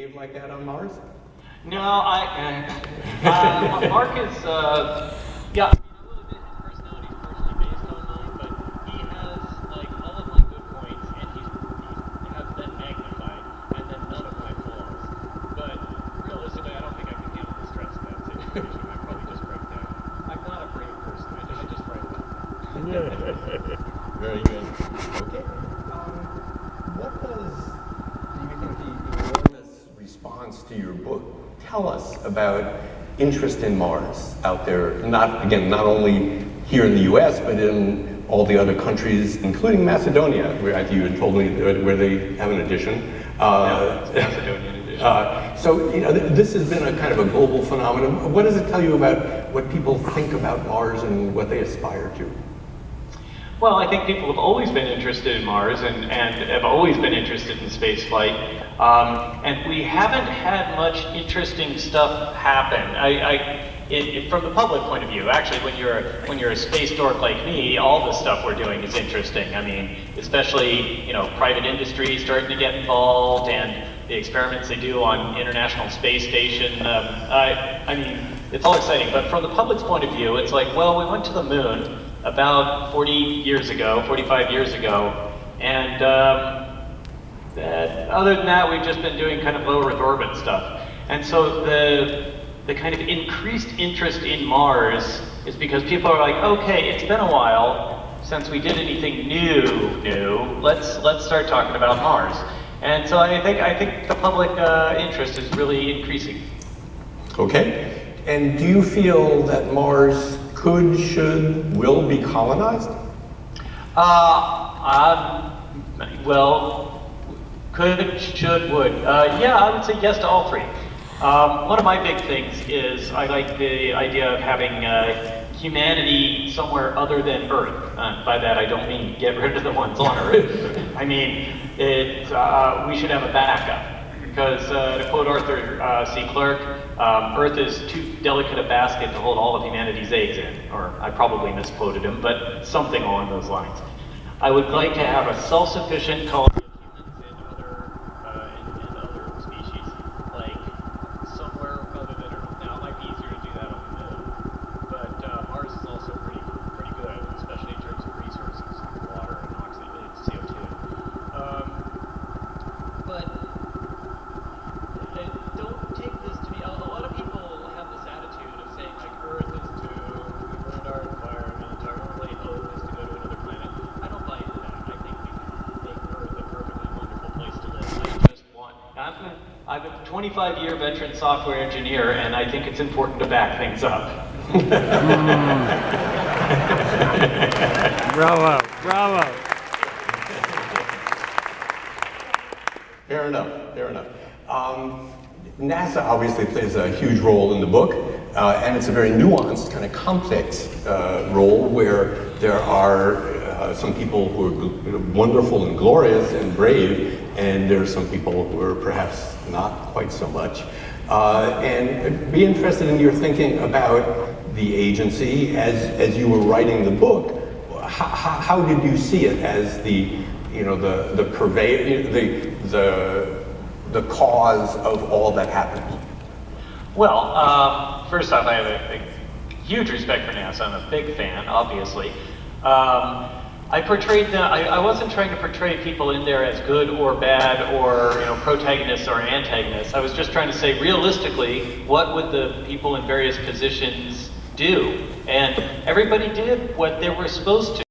behave like that on Mars? No, Mark is, yeah, I mean, a little bit, his personality is partially based on mine, but he has, like, all of my good points, and he has them magnified, and then none of my flaws. But realistically, I don't think I can handle the stress of that situation. I'd probably just break down. I'm not a brave person, I just write about that. Very good. Okay. What does do you think the enormous response to your book tell us about interest in Mars out there? Not only here in the U.S., but in all the other countries, including Macedonia, where I think you had told me where they have an edition. Macedonian edition. So this has been a kind of a global phenomenon. What does it tell you about what people think about Mars and what they aspire to? Well, I think people have always been interested in Mars and have always been interested in space flight. And we haven't had much interesting stuff happen. From the public point of view, actually, when you're a space dork like me, all the stuff we're doing is interesting. I mean, especially private industry starting to get involved and the experiments they do on International Space Station. I mean, it's all exciting. But from the public's point of view, it's like, well, we went to the moon about 45 years ago, and other than that, we've just been doing kind of low Earth orbit stuff. And so the kind of increased interest in Mars is because people are like, okay, it's been a while since we did anything new. Let's start talking about Mars. And so I think the public interest is really increasing. Okay. And do you feel that Mars could, should, will be colonized? Well, could, should, would. Yeah, I would say yes to all three. One of my big things is I like the idea of having humanity somewhere other than Earth. By that I don't mean get rid of the ones on Earth. I mean, we should have a backup. Because to quote Arthur C. Clarke, Earth is too delicate a basket to hold all of humanity's eggs in. Or I probably misquoted him, but something along those lines. I would like to have a self-sufficient colony of humans and other species, like somewhere other than Earth. Now, it might be easier to do that on the moon, but Mars is also pretty good, especially in terms of resources, water and oxygen, CO2. But don't take this to be, a lot of people have this attitude of saying like Earth is to ruin our environment, our only hope is to go to another planet. I don't buy into that. I think we can make Earth a perfectly wonderful place to live. I'm a 25-year veteran software engineer, and I think it's important to back things up. Bravo. Fair enough. NASA obviously plays a huge role in the book, and it's a very nuanced, kind of complex role where there are some people who are wonderful and glorious and brave, and there are some people who are perhaps not quite so much. And be interested in your thinking about the agency as you were writing the book. How did you see it as the purveyor, the cause of all that happened? Well, first off, I have a huge respect for NASA. I'm a big fan, obviously. I portrayed them. I wasn't trying to portray people in there as good or bad or protagonists or antagonists. I was just trying to say realistically, what would the people in various positions do? And everybody did what they were supposed to.